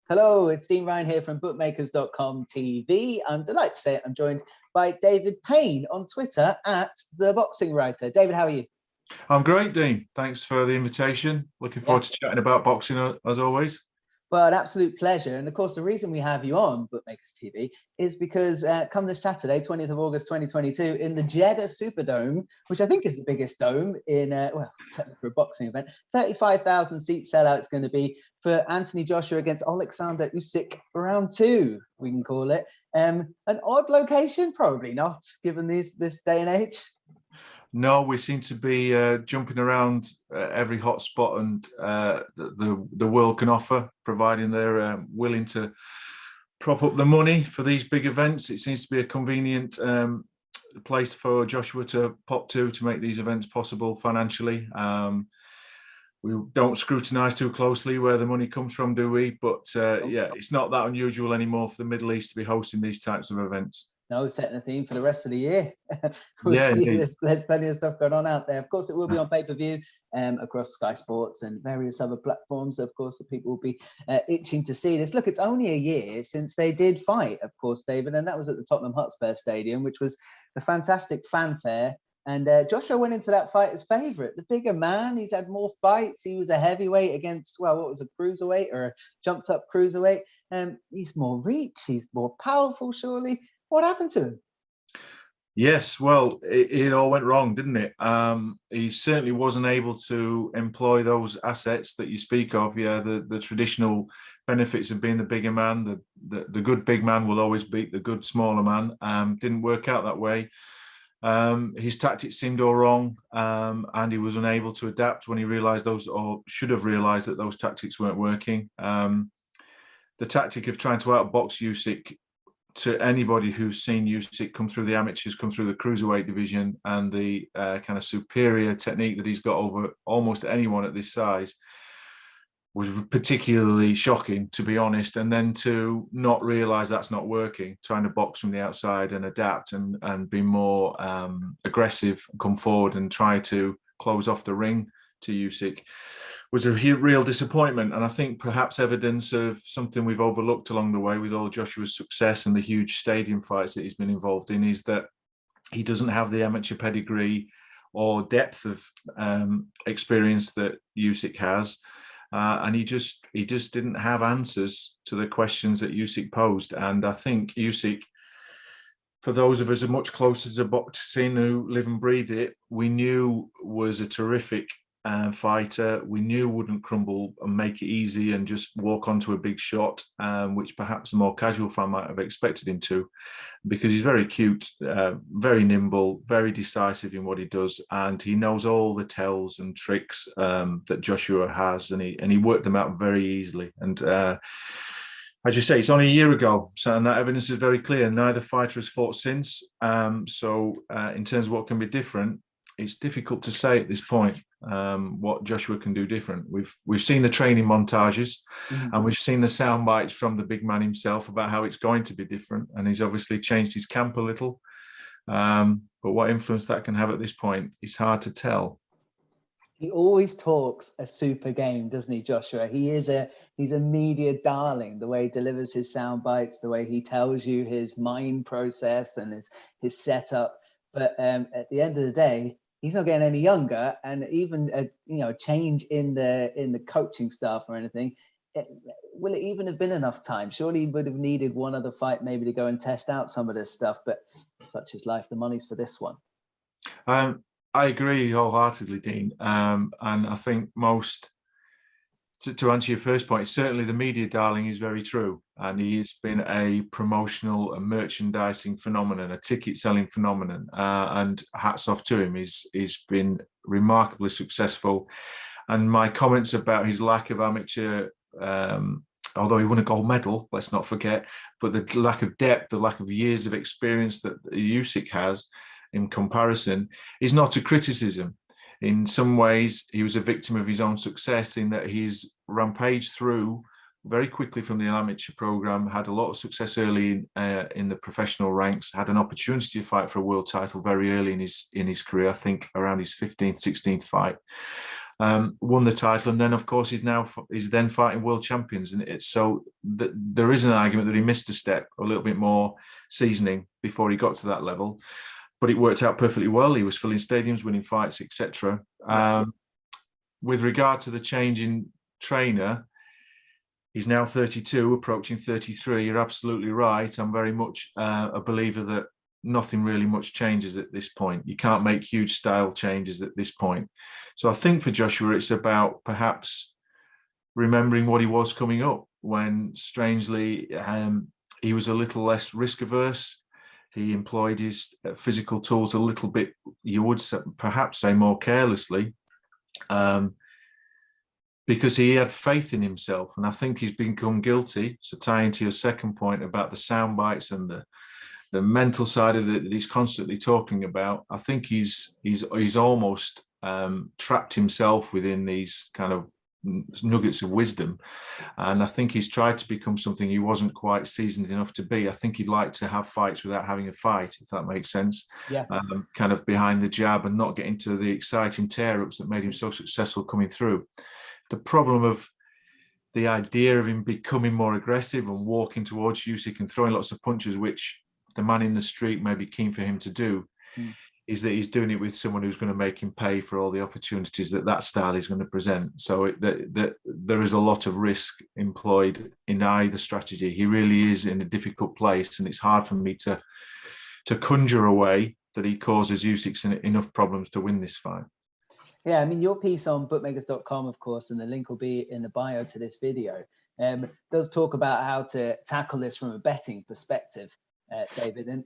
Hello, it's Dean Ryan here from bookmakers.com TV. I'm delighted to say I'm joined by David Payne on Twitter at The Boxing Writer. David, how are you? I'm great, Dean. Thanks for the invitation. Looking forward to chatting about boxing as always. Well, an absolute pleasure. And of course, the reason we have you on Bookmakers TV is because come this Saturday, 20th of August, 2022, in the Jeddah Superdome, which I think is the biggest dome in, certainly for a boxing event, 35,000 seat sellout it's going to be for Anthony Joshua against Oleksandr Usyk round 2, we can call it. An odd location, probably not, given this day and age. No, we seem to be jumping around every hot spot and the world can offer, providing they're willing to prop up the money for these big events. It seems to be a convenient place for Joshua to pop to make these events possible financially. We don't scrutinise too closely where the money comes from, do we? But yeah, it's not that unusual anymore for the Middle East to be hosting these types of events. No, setting a theme for the rest of the year. Yeah, there's plenty of stuff going on out there. Of course, it will be on pay-per-view across Sky Sports and various other platforms. Of course, that people will be itching to see this. Look, it's only a year since they did fight, of course, David, and that was at the Tottenham Hotspur Stadium, which was a fantastic fanfare. And Joshua went into that fight as favourite. The bigger man, he's had more fights. He was a heavyweight against, well, what was a cruiserweight or a jumped-up cruiserweight. He's more reach. He's more powerful, surely. What happened to him? Yes, well, it all went wrong, didn't it? He certainly wasn't able to employ those assets that you speak of. Yeah, the traditional benefits of being the bigger man. The good big man will always beat the good smaller man. Didn't work out that way. His tactics seemed all wrong, and he was unable to adapt when he realised those, or should have realised that those tactics weren't working. The tactic of trying to outbox Usyk, to anybody who's seen Usyk come through the amateurs, come through the cruiserweight division, and the kind of superior technique that he's got over almost anyone at this size, was particularly shocking, to be honest. And then to not realise that's not working, trying to box from the outside and adapt and be more aggressive, come forward and try to close off the ring to Usyk, was a real disappointment. And I think perhaps evidence of something we've overlooked along the way with all Joshua's success and the huge stadium fights that he's been involved in is that he doesn't have the amateur pedigree or depth of experience that Usyk has. And he just didn't have answers to the questions that Usyk posed. And I think Usyk, for those of us who are much closer to boxing, who live and breathe it, we knew was a terrific fighter. We knew wouldn't crumble and make it easy and just walk onto a big shot, which perhaps a more casual fan might have expected him to, because he's very cute, very nimble, very decisive in what he does, and he knows all the tells and tricks that Joshua has, and he worked them out very easily. And as you say, it's only a year ago, so, and that evidence is very clear. Neither fighter has fought since. So in terms of what can be different, it's difficult to say at this point what Joshua can do different. We've seen the training montages, and we've seen the sound bites from the big man himself about how it's going to be different, and he's obviously changed his camp a little. But what influence that can have at this point is hard to tell. He always talks a super game, doesn't he, Joshua? He's a media darling, the way he delivers his sound bites, the way he tells you his mind process and his setup. But at the end of the day, he's not getting any younger, and even a change in the coaching staff or anything, will it even have been enough time? Surely he would have needed one other fight maybe to go and test out some of this stuff, but such is life. The money's for this one. I agree wholeheartedly, Dean. And I think to answer your first point, certainly the media darling is very true. And he has been a promotional and merchandising phenomenon, a ticket selling phenomenon. And hats off to him. He's been remarkably successful. And my comments about his lack of amateur, although he won a gold medal, let's not forget, but the lack of depth, the lack of years of experience that Usyk has in comparison, is not a criticism. In some ways, he was a victim of his own success in that he's rampaged through very quickly from the amateur program, had a lot of success early in the professional ranks, had an opportunity to fight for a world title very early in his career, I think around his 15th, 16th fight. won the title, and then of course he's then fighting world champions, and there is an argument that he missed a step, a little bit more seasoning before he got to that level, but it worked out perfectly well. He was filling stadiums, winning fights, etc. With regard to the change in trainer, he's now 32, approaching 33. You're absolutely right. I'm very much a believer that nothing really much changes at this point. You can't make huge style changes at this point. So I think for Joshua, it's about perhaps remembering what he was coming up when, strangely, he was a little less risk averse. He employed his physical tools a little bit, you would perhaps say, more carelessly, because he had faith in himself. And I think he's become guilty. So tying to your second point about the sound bites and the mental side of it that he's constantly talking about, I think he's almost trapped himself within these kind of nuggets of wisdom, and I think he's tried to become something he wasn't quite seasoned enough to be. I think he'd like to have fights without having a fight, if that makes sense. Yeah. Kind of behind the jab and not get into the exciting tear-ups that made him so successful coming through. The problem of the idea of him becoming more aggressive and walking towards Usyk and throwing lots of punches, which the man in the street may be keen for him to do, is that he's doing it with someone who's going to make him pay for all the opportunities that style is going to present. So there is a lot of risk employed in either strategy. He really is in a difficult place, and it's hard for me to conjure a way that he causes Usyk enough problems to win this fight. Yeah, I mean, your piece on bookmakers.com, of course, and the link will be in the bio to this video, does talk about how to tackle this from a betting perspective, David. And,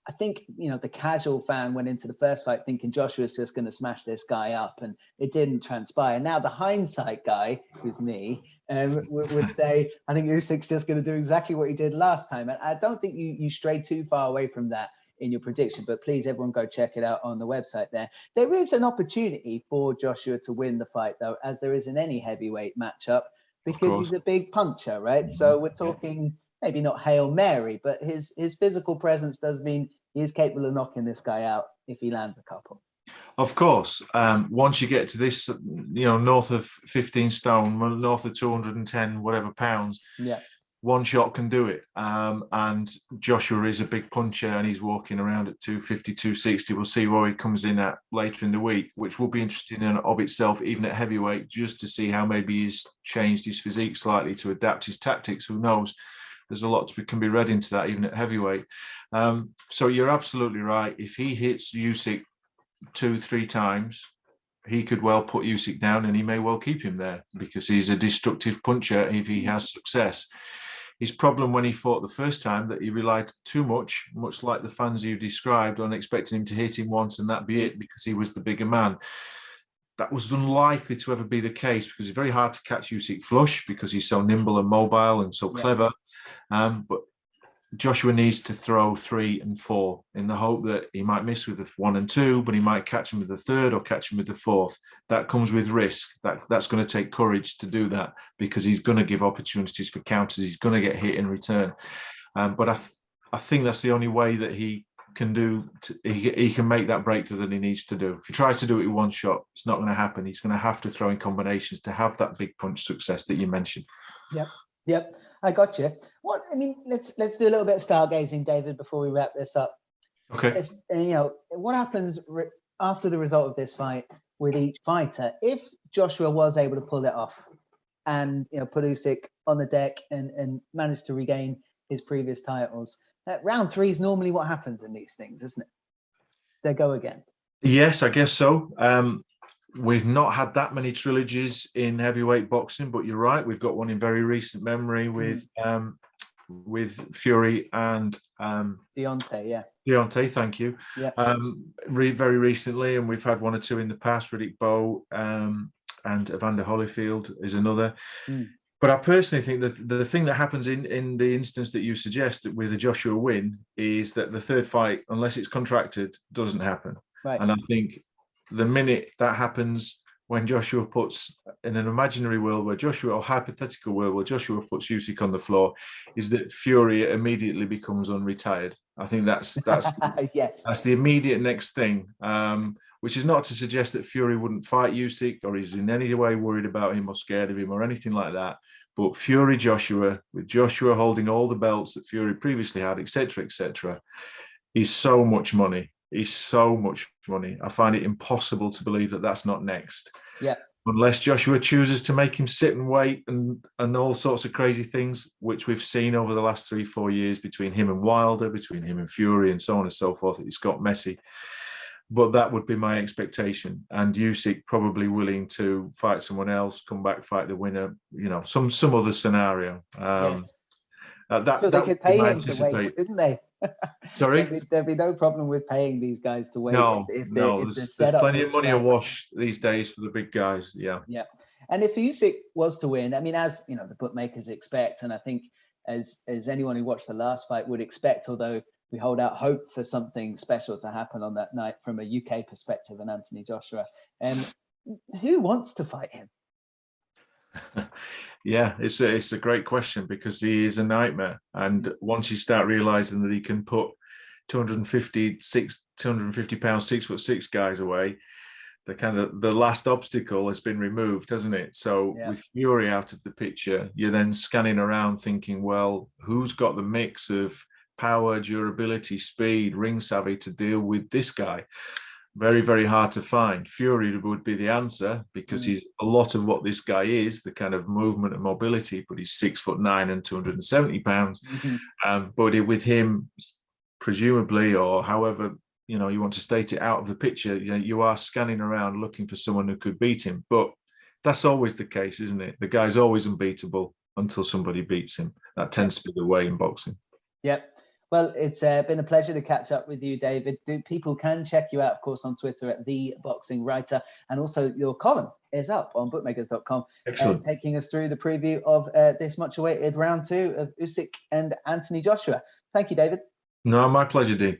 I think, the casual fan went into the first fight thinking Joshua's just going to smash this guy up, and it didn't transpire. Now the hindsight guy, who's me, would say, I think Usyk's just going to do exactly what he did last time. And I don't think you strayed too far away from that in your prediction, but please, everyone, go check it out on the website there. There is an opportunity for Joshua to win the fight, though, as there is in any heavyweight matchup, because he's a big puncher, right? Mm-hmm. So we're talking maybe not Hail Mary, but his physical presence does mean he is capable of knocking this guy out if he lands a couple. Of course, once you get to this, north of 15 stone, north of 210 whatever pounds, one shot can do it. And Joshua is a big puncher, and he's walking around at 250, 260. We'll see where he comes in at later in the week, which will be interesting in of itself, even at heavyweight, just to see how maybe he's changed his physique slightly to adapt his tactics. Who knows? There's a lot can be read into that, even at heavyweight. So you're absolutely right. If he hits Usyk 2-3 times, he could well put Usyk down, and he may well keep him there because he's a destructive puncher if he has success. His problem when he fought the first time, that he relied too much like the fans you described, on expecting him to hit him once and that be it, because he was the bigger man. That was unlikely to ever be the case, because it's very hard to catch Usyk flush because he's so nimble and mobile and so clever. But Joshua needs to throw 3 and 4 in the hope that he might miss with the 1 and 2, but he might catch him with the 3rd or catch him with the 4th. That comes with risk. That's going to take courage to do that, because he's going to give opportunities for counters. He's going to get hit in return. But I think that's the only way that he can he can make that breakthrough that he needs to do. If he tries to do it in one shot, it's not going to happen. He's going to have to throw in combinations to have that big punch success that you mentioned. Yep. I got you. Let's do a little bit of stargazing, David, before we wrap this up. Okay. What happens after the result of this fight with each fighter? If Joshua was able to pull it off and put Usyk on the deck and manage to regain his previous titles, round 3 is normally what happens in these things, isn't it? They go again. Yes, I guess so. We've not had that many trilogies in heavyweight boxing, but you're right. We've got one in very recent memory with Fury and Deontay. Deontay, thank you. Yeah. Very recently, and we've had 1 or 2 in the past. Riddick Bowe and Evander Holyfield is another. But I personally think that the thing that happens in the instance that you suggest with a Joshua win is that the 3rd fight, unless it's contracted, doesn't happen. Right. And I think the minute that happens, when Joshua puts, in an imaginary world where Joshua, or hypothetical world where Joshua puts Usyk on the floor, is that Fury immediately becomes unretired. I think that's yes. That's the immediate next thing, which is not to suggest that Fury wouldn't fight Usyk or he's in any way worried about him or scared of him or anything like that. But Fury Joshua, with Joshua holding all the belts that Fury previously had, etc., he's so much money. He's so much money. I find it impossible to believe that that's not next. Yeah. Unless Joshua chooses to make him sit and wait and all sorts of crazy things, which we've seen over the last 3-4 years between him and Wilder, between him and Fury, and so on and so forth. It's got messy. But that would be my expectation. And Usyk probably willing to fight someone else, come back, fight the winner, some other scenario. Yes. That they could pay him to wait, couldn't they? Sorry? There'd be no problem with paying these guys to wait. No, there's plenty of money awash these days for the big guys. Yeah. Yeah. And if Usyk was to win, I mean, as the bookmakers expect, and I think as anyone who watched the last fight would expect, although we hold out hope for something special to happen on that night from a UK perspective and Anthony Joshua, who wants to fight him? Yeah, it's a great question, because he is a nightmare. And once you start realizing that he can put 250 pound 6'6" guys away, the last obstacle has been removed, hasn't it? So with Fury out of the picture, you're then scanning around thinking, well, who's got the mix of power, durability, speed, ring savvy to deal with this guy? Very, very hard to find. Fury would be the answer, because he's a lot of what this guy is, the kind of movement and mobility, but he's 6'9" and 270 pounds. But with him, presumably, or however you want to state it, out of the picture, you are scanning around looking for someone who could beat him. But that's always the case, isn't it? The guy's always unbeatable until somebody beats him. That tends to be the way in boxing. Yep. Well, it's been a pleasure to catch up with you, David. People can check you out, of course, on Twitter at The Boxing Writer. And also your column is up on bookmakers.com, taking us through the preview of this much-awaited round 2 of Usyk and Anthony Joshua. Thank you, David. No, my pleasure, Dean.